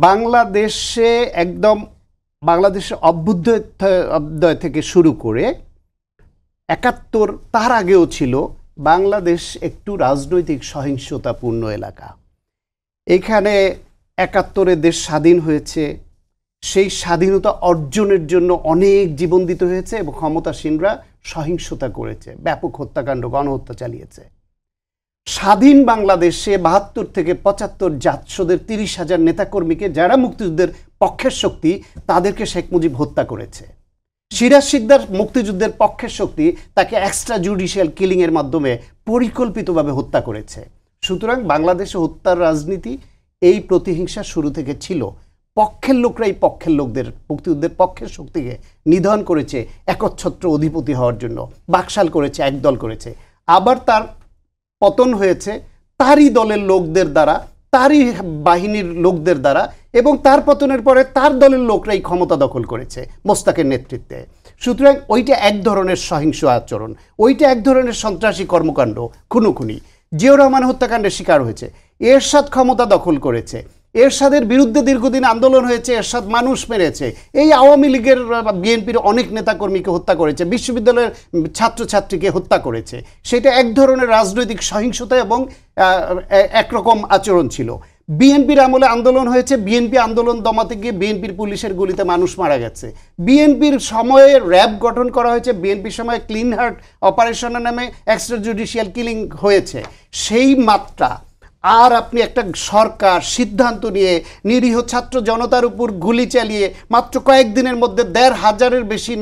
বাংলাদেশে একদম বাংলাদেশের অভ্যুদয় থেকে শুরু করে ৭১ তার আগেও ছিল বাংলাদেশ একটু রাজনৈতিক সহিংসতাপূর্ণ এলাকা। এখানে ৭১-এ দেশ স্বাধীন হয়েছে, সেই স্বাধীনতা অর্জনের জন্য অনেক জীবন দিতে হয়েছে এবং ক্ষমতাসীনরা সহিংসতা করেছে, ব্যাপক হত্যাকাণ্ড গণহত্যা চালিয়েছে। স্বাধীন বাংলাদেশে ৭২ থেকে ৭৫ জাতসদের ৩০,০০০ নেতাকর্মীকে যারা মুক্তিযুদ্ধের পক্ষের শক্তি তাদেরকে শেখ মুজিব হত্যা করেছে। সিরাজ শিকদার মুক্তিযুদ্ধের পক্ষের শক্তি, তাকে এক্সট্রা জুডিশিয়াল কিলিংয়ের মাধ্যমে পরিকল্পিতভাবে হত্যা করেছে। সুতরাং বাংলাদেশে হত্যার রাজনীতি এই প্রতিহিংসা শুরু থেকে ছিল। পক্ষের লোকরাই পক্ষের লোকদের মুক্তিযুদ্ধের পক্ষের শক্তিকে নিধন করেছে একচ্ছত্র অধিপতি হওয়ার জন্য, বাকশাল করেছে, একদল করেছে। আবার তার পতন হয়েছে তারই দলের লোকদের দ্বারা, তারই বাহিনীর লোকদের দ্বারা, এবং তার পতনের পরে তার দলের লোকরাই ক্ষমতা দখল করেছে মোস্তাকের নেতৃত্বে। সুতরাং ওইটা এক ধরনের সহিংস আচরণ, ওইটা এক ধরনের সন্ত্রাসী কর্মকাণ্ড, খুনোখুনি। জিয়াউর রহমান হত্যাকাণ্ডের শিকার হয়েছে, এরশাদ ক্ষমতা দখল করেছে, এরশাদের বিরুদ্ধে দীর্ঘদিন আন্দোলন হয়েছে, এরশাদ মানুষ মেরেছে, এই আওয়ামী লীগের বিএনপির অনেক নেতাকর্মীকে হত্যা করেছে, বিশ্ববিদ্যালয়ের ছাত্রছাত্রীকে হত্যা করেছে। সেটা এক ধরনের রাজনৈতিক সহিংসতা এবং একরকম আচরণ ছিল। বিএনপির আমলে আন্দোলন হয়েছে, বিএনপি আন্দোলন দমাতে গিয়ে বিএনপির পুলিশের গুলিতে মানুষ মারা গেছে। বিএনপির সময়ে র্যাব গঠন করা হয়েছে, বিএনপির সময়ে ক্লিন হার্ট অপারেশনের নামে এক্সট্রা জুডিশিয়াল কিলিং হয়েছে। সেই মাত্রা আর আপনি একটা সরকার সিদ্ধান্ত নিয়ে নিরীহ ছাত্র জনতার উপর গুলি চালিয়ে মাত্র কয়েকদিনের মধ্যে ১৫০০-এর বেশি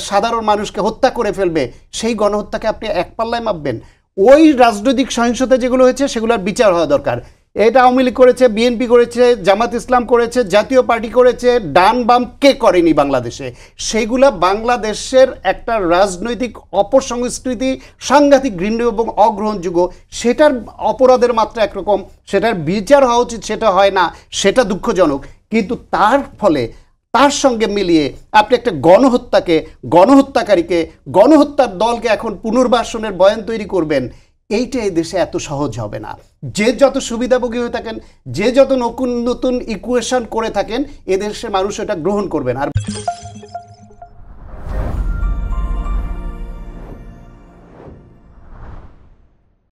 সাধারণ মানুষকে হত্যা করে ফেলবে, সেই গণহত্যাকে আপনি এক পাল্লায় মাপবেন? ওই রাজনৈতিক সহিংসতা যেগুলো হয়েছে সেগুলোর বিচার হওয়া দরকার। এটা আওয়ামী লীগ করেছে, বিএনপি করেছে, জামাত ইসলাম করেছে, জাতীয় পার্টি করেছে, ডান বাম কে করেনি বাংলাদেশে? সেইগুলা বাংলাদেশের একটা রাজনৈতিক অপসংস্কৃতি, সাংঘাতিক ঘৃণ্য এবং অগ্রহণযোগ্য। সেটার অপরাধের মাত্রা একরকম, সেটার বিচার হওয়া উচিত, সেটা হয় না, সেটা দুঃখজনক। কিন্তু তার ফলে তার সঙ্গে মিলিয়ে আপনি একটা গণহত্যাকে, গণহত্যাকারীকে, গণহত্যার দলকে এখন পুনর্বাসনের বয়ান তৈরি করবেন, এইটা এই দেশে এত সহজ হবে না। যে যত সুবিধাভোগী হয়ে থাকেন, যে যত নতুন নতুন ইকুয়েশন করে থাকেন, এদেশের মানুষ এটা গ্রহণ করবেন। আর